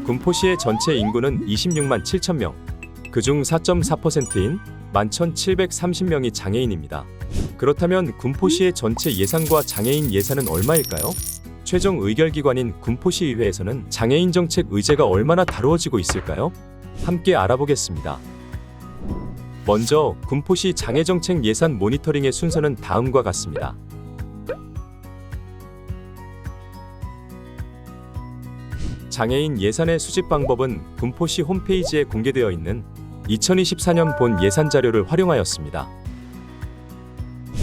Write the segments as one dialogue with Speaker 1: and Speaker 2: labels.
Speaker 1: 군포시의 전체 인구는 26만 7천 명. 그중 4.4%인 11,730명이 장애인입니다. 그렇다면 군포시의 전체 예산과 장애인 예산은 얼마일까요? 최종 의결기관인 군포시의회에서는 장애인 정책 의제가 얼마나 다루어지고 있을까요? 함께 알아보겠습니다. 먼저 군포시 장애정책 예산 모니터링의 순서는 다음과 같습니다. 장애인 예산의 수집 방법은 군포시 홈페이지에 공개되어 있는 2024년 본 예산 자료를 활용하였습니다.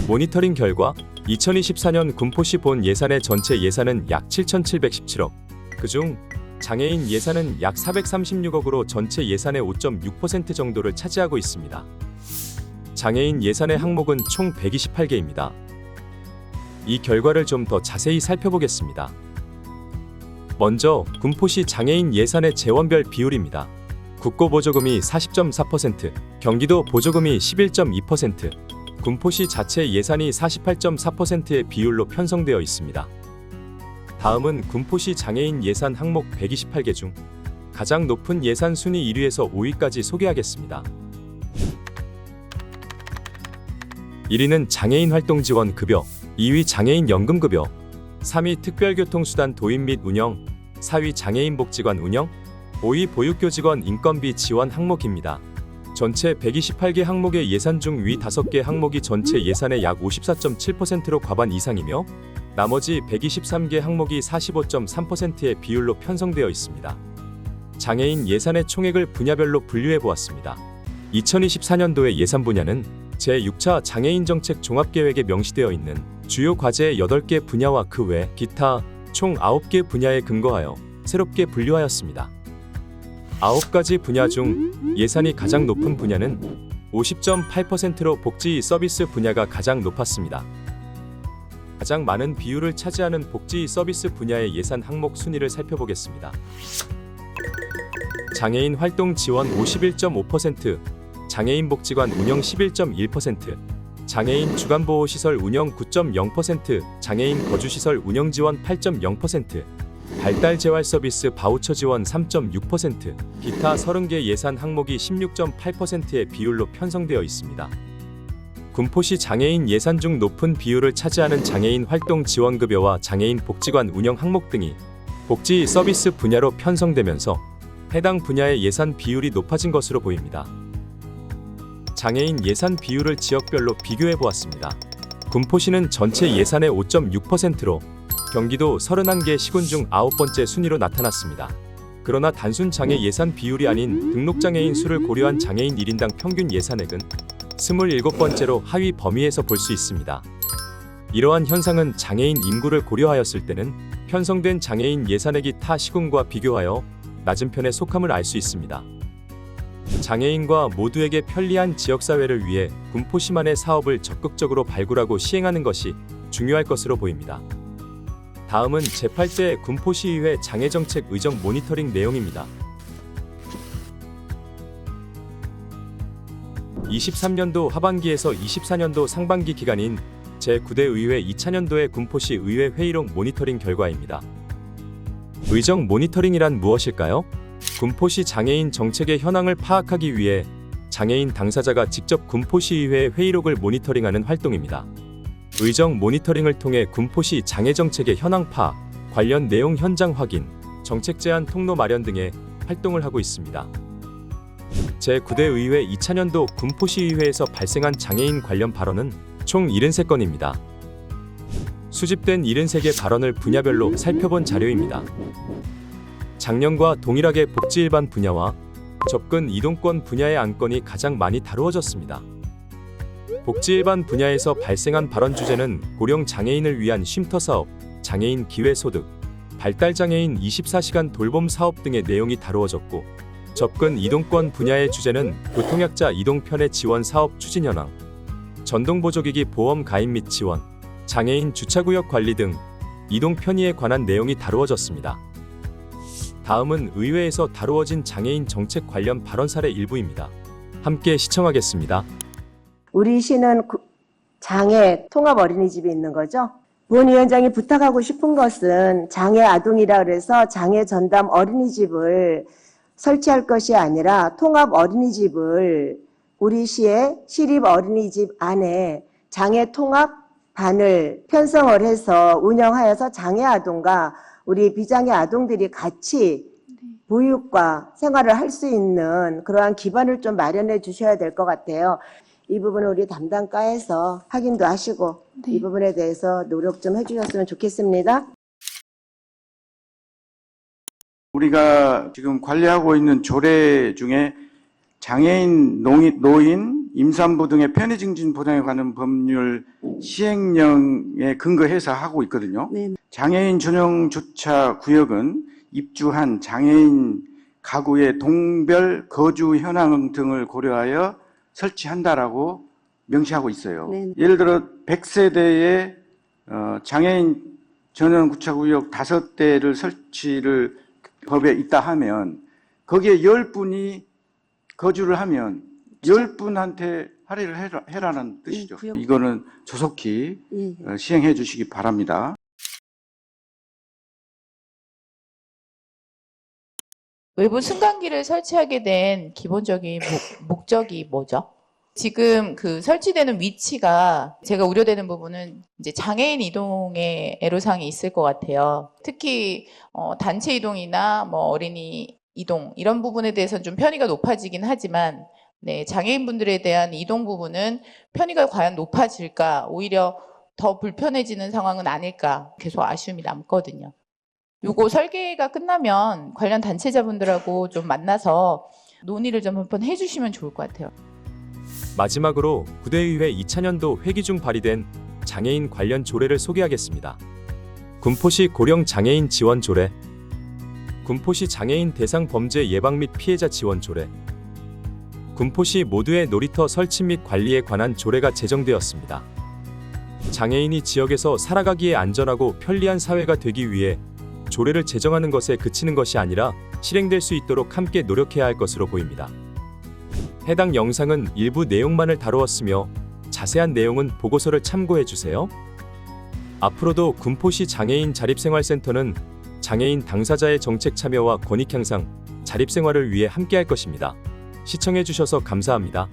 Speaker 1: 모니터링 결과 2024년 군포시 본 예산의 전체 예산은 약 7,717억, 그중 장애인 예산은 약 436억으로 전체 예산의 5.6% 정도를 차지하고 있습니다. 장애인 예산의 항목은 총 128개입니다. 이 결과를 좀 더 자세히 살펴보겠습니다. 먼저 군포시 장애인 예산의 재원별 비율입니다. 국고보조금이 40.4%, 경기도 보조금이 11.2%, 군포시 자체 예산이 48.4%의 비율로 편성되어 있습니다. 다음은 군포시 장애인 예산 항목 128개 중 가장 높은 예산 순위 1위에서 5위까지 소개하겠습니다. 1위는 장애인 활동지원 급여, 2위 장애인 연금급여, 3위 특별교통수단 도입 및 운영, 4위 장애인 복지관 운영, 5위 보육교직원 인건비 지원 항목입니다. 전체 128개 항목의 예산 중 위 5개 항목이 전체 예산의 약 54.7%로 과반 이상이며 나머지 123개 항목이 45.3%의 비율로 편성되어 있습니다. 장애인 예산의 총액을 분야별로 분류해 보았습니다. 2024년도의 예산 분야는 제6차 장애인 정책 종합계획에 명시되어 있는 주요 과제의 8개 분야와 그 외 기타 총 9개 분야에 근거하여 새롭게 분류하였습니다. 9가지 분야 중 예산이 가장 높은 분야는 50.8%로 복지 서비스 분야가 가장 높았습니다. 가장 많은 비율을 차지하는 복지 서비스 분야의 예산 항목 순위를 살펴보겠습니다. 장애인 활동 지원 51.5%, 장애인 복지관 운영 11.1%, 장애인 주간보호시설 운영 9.0%, 장애인 거주시설 운영 지원 8.0%, 발달 재활 서비스 바우처 지원 3.6%, 기타 30개 예산 항목이 16.8%의 비율로 편성되어 있습니다. 군포시 장애인 예산 중 높은 비율을 차지하는 장애인 활동 지원급여와 장애인 복지관 운영 항목 등이 복지 서비스 분야로 편성되면서 해당 분야의 예산 비율이 높아진 것으로 보입니다. 장애인 예산 비율을 지역별로 비교해 보았습니다. 군포시는 전체 예산의 5.6%로 경기도 31개 시군 중 9번째 순위로 나타났습니다. 그러나 단순 장애 예산 비율이 아닌 등록장애인 수를 고려한 장애인 1인당 평균 예산액은 27번째로 하위 범위에서 볼 수 있습니다. 이러한 현상은 장애인 인구를 고려하였을 때는 편성된 장애인 예산액이 타 시군과 비교하여 낮은 편에 속함을 알 수 있습니다. 장애인과 모두에게 편리한 지역사회를 위해 군포시만의 사업을 적극적으로 발굴하고 시행하는 것이 중요할 것으로 보입니다. 다음은 제8대 군포시의회 장애정책 의정 모니터링 내용입니다. 23년도 하반기에서 24년도 상반기 기간인 제9대 의회 2차년도의 군포시 의회 회의록 모니터링 결과입니다. 의정 모니터링이란 무엇일까요? 군포시 장애인 정책의 현황을 파악하기 위해 장애인 당사자가 직접 군포시의회 회의록을 모니터링하는 활동입니다. 의정 모니터링을 통해 군포시 장애정책의 현황 파악, 관련 내용 현장 확인, 정책 제안 통로 마련 등의 활동을 하고 있습니다. 제9대 의회 2차년도 군포시의회에서 발생한 장애인 관련 발언은 총 73건입니다. 수집된 73개 발언을 분야별로 살펴본 자료입니다. 작년과 동일하게 복지 일반 분야와 접근 이동권 분야의 안건이 가장 많이 다루어졌습니다. 복지 일반 분야에서 발생한 발언 주제는 고령 장애인을 위한 쉼터 사업, 장애인 기회소득, 발달장애인 24시간 돌봄 사업 등의 내용이 다루어졌고, 접근 이동권 분야의 주제는 교통약자 이동 편의 지원 사업 추진 현황, 전동보조기기 보험 가입 및 지원, 장애인 주차구역 관리 등 이동 편의에 관한 내용이 다루어졌습니다. 다음은 의회에서 다루어진 장애인 정책 관련 발언 사례 일부입니다. 함께 시청하겠습니다.
Speaker 2: 우리 시는 장애 통합 어린이집이 있는 거죠. 부원위원장이 부탁하고 싶은 것은 장애 아동이라 그래서 장애 전담 어린이집을 설치할 것이 아니라 통합 어린이집을 우리 시의 시립 어린이집 안에 장애 통합반을 편성을 해서 운영하여서 장애 아동과 우리 비장애 아동들이 같이 보육과 생활을 할 수 있는 그러한 기반을 좀 마련해 주셔야 될 것 같아요. 이 부분은 우리 담당과에서 확인도 하시고 이 부분에 대해서 노력 좀 해주셨으면 좋겠습니다.
Speaker 3: 우리가 지금 관리하고 있는 조례 중에 장애인, 노인, 임산부 등의 편의 증진 보장에 관한 법률 시행령에 근거해서 하고 있거든요.
Speaker 2: 네.
Speaker 3: 장애인 전용 주차 구역은 입주한 장애인 가구의 동별 거주 현황 등을 고려하여 설치한다라고 명시하고 있어요.
Speaker 2: 네.
Speaker 3: 예를 들어 100세대의 장애인 전용 주차구역 5대를 설치를 법에 있다 하면 거기에 10분이 거주를 하면 10분한테 할인을 해라는 뜻이죠.
Speaker 2: 구역.
Speaker 3: 이거는 조속히 시행해 주시기 바랍니다.
Speaker 4: 외부 승강기를 설치하게 된 기본적인 목적이 뭐죠? 지금 그 설치되는 위치가 제가 우려되는 부분은 이제 장애인 이동의 애로사항이 있을 것 같아요. 특히 단체 이동이나 뭐 어린이 이동 이런 부분에 대해서는 좀 편의가 높아지긴 하지만 네, 장애인분들에 대한 이동 부분은 편의가 과연 높아질까? 오히려 더 불편해지는 상황은 아닐까? 계속 아쉬움이 남거든요. 요거 설계가 끝나면 관련 단체자분들하고 좀 만나서 논의를 좀 한번 해주시면 좋을 것 같아요.
Speaker 1: 마지막으로 구대의회 2000년도 회기 중 발의된 장애인 관련 조례를 소개하겠습니다. 군포시 고령 장애인 지원 조례, 군포시 장애인 대상 범죄 예방 및 피해자 지원 조례, 군포시 모두의 놀이터 설치 및 관리에 관한 조례가 제정되었습니다. 장애인이 지역에서 살아가기에 안전하고 편리한 사회가 되기 위해 조례를 제정하는 것에 그치는 것이 아니라 실행될 수 있도록 함께 노력해야 할 것으로 보입니다. 해당 영상은 일부 내용만을 다루었으며 자세한 내용은 보고서를 참고해 주세요. 앞으로도 군포시 장애인 자립생활센터는 장애인 당사자의 정책 참여와 권익 향상, 자립생활을 위해 함께할 것입니다. 시청해 주셔서 감사합니다.